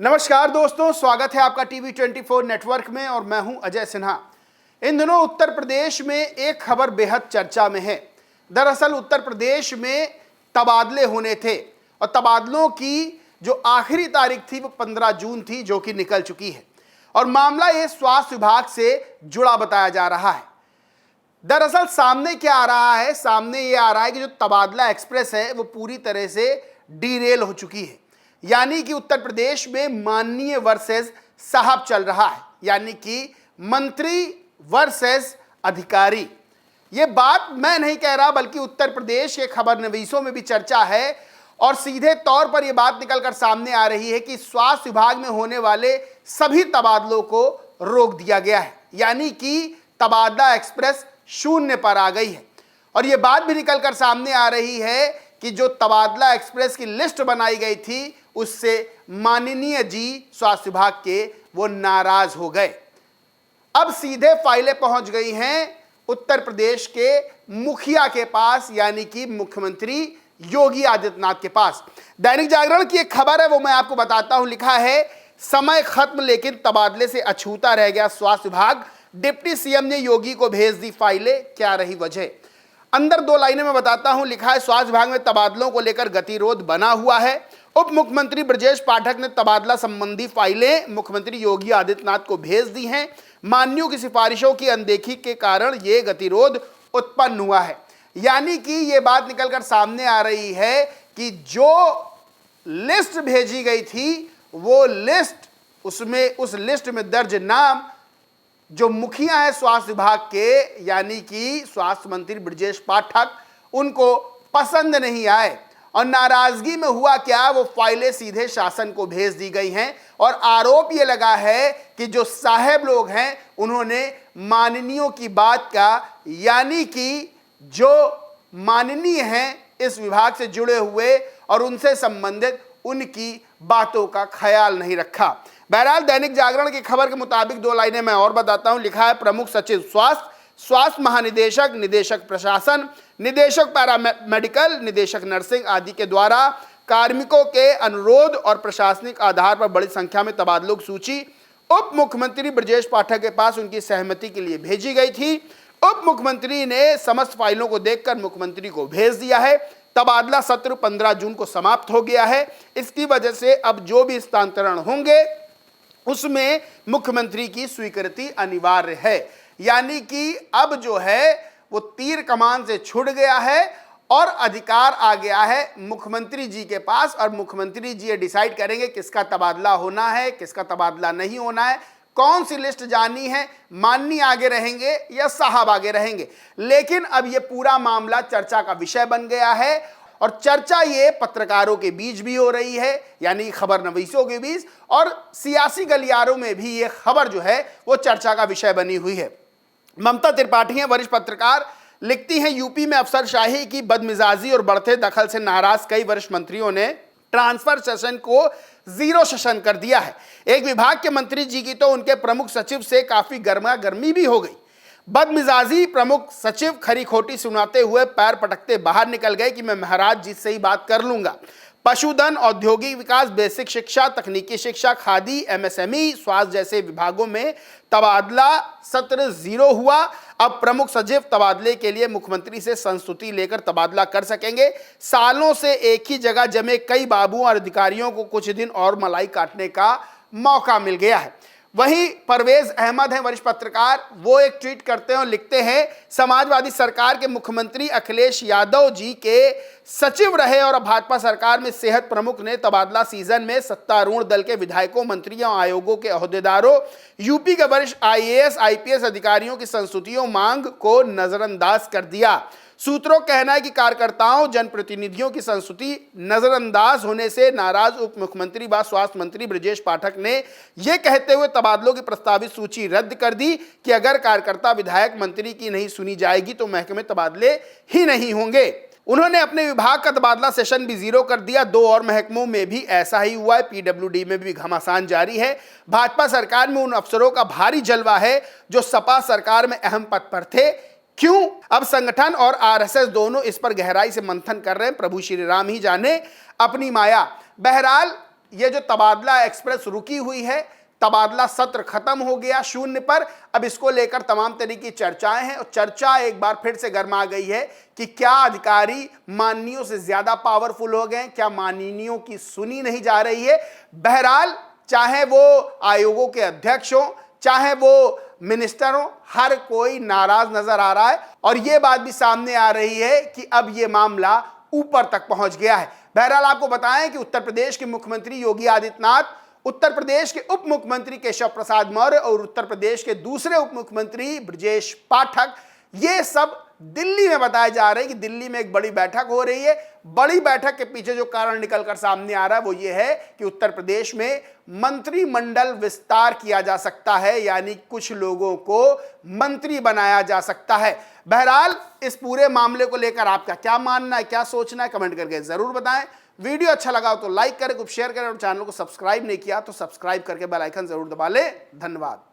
नमस्कार दोस्तों, स्वागत है आपका टीवी 24 नेटवर्क में और मैं हूं अजय सिन्हा। इन दिनों उत्तर प्रदेश में एक खबर बेहद चर्चा में है। दरअसल उत्तर प्रदेश में तबादले होने थे और तबादलों की जो आखिरी तारीख थी वो 15 जून थी, जो कि निकल चुकी है और मामला ये स्वास्थ्य विभाग से जुड़ा बताया जा रहा है। दरअसल सामने क्या आ रहा है? सामने ये आ रहा है कि जो तबादला एक्सप्रेस है वो पूरी तरह से डीरेल हो चुकी है। यानी कि उत्तर प्रदेश में माननीय वर्सेस साहब चल रहा है, यानी कि मंत्री वर्सेस अधिकारी। ये बात मैं नहीं कह रहा, बल्कि उत्तर प्रदेश के खबरनवीसों में भी चर्चा है और सीधे तौर पर यह बात निकलकर सामने आ रही है कि स्वास्थ्य विभाग में होने वाले सभी तबादलों को रोक दिया गया है, यानी कि तबादला एक्सप्रेस शून्य पर आ गई है। और यह बात भी निकलकर सामने आ रही है कि जो तबादला एक्सप्रेस की लिस्ट बनाई गई थी उससे माननीय जी स्वास्थ्य विभाग के वो नाराज हो गए। अब सीधे फाइलें पहुंच गई हैं उत्तर प्रदेश के मुखिया के पास, यानी कि मुख्यमंत्री योगी आदित्यनाथ के पास। दैनिक जागरण की एक खबर है, वो मैं आपको बताता हूं। लिखा है, समय खत्म लेकिन तबादले से अछूता रह गया स्वास्थ्य विभाग। डिप्टी सीएम ने योगी को भेज दी फाइलें, क्या रही वजह? अंदर दो लाइनें में बताता हूं। लिखा है, स्वास्थ्य विभाग में तबादलों को लेकर गतिरोध बना हुआ है। उप मुख्यमंत्री ब्रजेश पाठक ने तबादला संबंधी फाइलें मुख्यमंत्री योगी आदित्यनाथ को भेज दी हैं। मान्यों की सिफारिशों की अनदेखी के कारण यह गतिरोध उत्पन्न हुआ है। यानी कि यह बात निकलकर सामने आ रही है कि जो लिस्ट भेजी गई थी वो लिस्ट, उसमें उस लिस्ट में दर्ज नाम जो मुखिया है स्वास्थ्य विभाग के, यानी कि स्वास्थ्य मंत्री ब्रजेश पाठक, उनको पसंद नहीं आए और नाराजगी में हुआ क्या, वो फाइलें सीधे शासन को भेज दी गई हैं। और आरोप ये लगा है कि जो साहब लोग हैं उन्होंने माननीयों की बात का, यानी कि जो माननीय हैं इस विभाग से जुड़े हुए और उनसे संबंधित उनकी बातों का ख्याल नहीं रखा। बहरहाल दैनिक जागरण की खबर के मुताबिक दो लाइनें मैं और बताता हूं। लिखा है, प्रमुख सचिव स्वास्थ्य महानिदेशक, निदेशक प्रशासन, निदेशक पैरामेडिकल, निदेशक नर्सिंग आदि के द्वारा कार्मिकों के अनुरोध और प्रशासनिक आधार पर बड़ी संख्या में तबादलों की सूची उप मुख्यमंत्री ब्रजेश पाठक के पास उनकी सहमति के लिए भेजी गई थी। उप मुख्यमंत्री ने समस्त फाइलों को देखकर मुख्यमंत्री को भेज दिया है। तबादला सत्र 15 जून को समाप्त हो गया है। इसकी वजह से अब जो भी हस्तांतरण होंगे उसमें मुख्यमंत्री की स्वीकृति अनिवार्य है। यानी कि अब जो है वो तीर कमान से छूट गया है और अधिकार आ गया है मुख्यमंत्री जी के पास और मुख्यमंत्री जी ये डिसाइड करेंगे किसका तबादला होना है, किसका तबादला नहीं होना है, कौन सी लिस्ट जानी है, माननीय आगे रहेंगे या साहब आगे रहेंगे। लेकिन अब ये पूरा मामला चर्चा का विषय बन गया है और चर्चा ये पत्रकारों के बीच भी हो रही है, यानी खबरनवीसों के बीच, और सियासी गलियारों में भी ये खबर जो है वो चर्चा का विषय बनी हुई है। ममता त्रिपाठी हैं वरिष्ठ पत्रकार, लिखती हैं, यूपी में अफसरशाही की बदमिजाजी और बढ़ते दखल से नाराज कई वरिष्ठ मंत्रियों ने ट्रांसफर सेशन को जीरो सेशन कर दिया है। एक विभाग के मंत्री जी की तो उनके प्रमुख सचिव से काफी गर्मा गर्मी भी हो गई। बदमिजाजी प्रमुख सचिव खरी खोटी सुनाते हुए पैर पटकते बाहर निकल गए कि मैं महाराज जी से ही बात कर लूंगा। पशुधन, औद्योगिक विकास, बेसिक शिक्षा, तकनीकी शिक्षा, खादी, एमएसएमई, स्वास्थ्य जैसे विभागों में तबादला सत्र जीरो हुआ। अब प्रमुख सचिव तबादले के लिए मुख्यमंत्री से संस्तुति लेकर तबादला कर सकेंगे। सालों से एक ही जगह जमे कई बाबुओं और अधिकारियों को कुछ दिन और मलाई काटने का मौका मिल गया है। वहीं परवेज अहमद हैं वरिष्ठ पत्रकार, वो एक ट्वीट करते हैं और लिखते हैं, समाजवादी सरकार के मुख्यमंत्री अखिलेश यादव जी के सचिव रहे और भाजपा सरकार में सेहत प्रमुख ने तबादला सीजन में सत्तारूढ़ दल के विधायकों, मंत्रियों, आयोगों के अहदेदारों, यूपी के वरिष्ठ आईएएस आईपीएस अधिकारियों की संस्तुतियों मांग को नजरअंदाज कर दिया। सूत्रों का कहना है कि कार्यकर्ताओं, जनप्रतिनिधियों की संस्तुति नजरअंदाज होने से नाराज उप मुख्यमंत्री व स्वास्थ्य मंत्री ब्रजेश पाठक ने यह कहते हुए तबादलों की प्रस्तावित सूची रद्द कर दी कि अगर कार्यकर्ता, विधायक, मंत्री की नहीं सुनी जाएगी तो महकमे तबादले ही नहीं होंगे। उन्होंने अपने विभाग का तबादला सेशन भी जीरो कर दिया। दो और महकमों में भी ऐसा ही हुआ है। पीडब्ल्यूडी में भी घमासान जारी है। भाजपा सरकार में उन अफसरों का भारी जलवा है जो सपा सरकार में अहम पद पर थे। क्यों? अब संगठन और आरएसएस दोनों इस पर गहराई से मंथन कर रहे हैं। प्रभु श्री राम ही जाने अपनी माया। बहरहाल ये जो तबादला एक्सप्रेस रुकी हुई है, तबादला सत्र खत्म हो गया शून्य पर, अब इसको लेकर तमाम तरीके की चर्चाएं हैं और चर्चा एक बार फिर से गर्मा गई है कि क्या अधिकारी माननीयों से ज्यादा पावरफुल हो गए, क्या माननीयों की सुनी नहीं जा रही है। बहरहाल चाहे वो आयोगों के अध्यक्ष हो, चाहे वो मिनिस्टर हो, हर कोई नाराज नजर आ रहा है और यह बात भी सामने आ रही है कि अब यह मामला ऊपर तक पहुंच गया है। बहरहाल आपको बताएं कि उत्तर प्रदेश के मुख्यमंत्री योगी आदित्यनाथ, उत्तर प्रदेश के उप मुख्यमंत्री केशव प्रसाद मौर्य और उत्तर प्रदेश के दूसरे उप मुख्यमंत्री ब्रजेश पाठक, ये सब दिल्ली में बताए जा रहे हैं कि दिल्ली में एक बड़ी बैठक हो रही है। बड़ी बैठक के पीछे जो कारण निकलकर सामने आ रहा है वो ये है कि उत्तर प्रदेश में मंत्रिमंडल विस्तार किया जा सकता है, यानी कुछ लोगों को मंत्री बनाया जा सकता है। बहरहाल इस पूरे मामले को लेकर आपका क्या मानना है, क्या सोचना है, कमेंट करके जरूर बताएं। वीडियो अच्छा लगा हो तो लाइक करें, शेयर करें और चैनल को सब्सक्राइब नहीं किया तो सब्सक्राइब करके बेल आइकन जरूर दबा लें। धन्यवाद।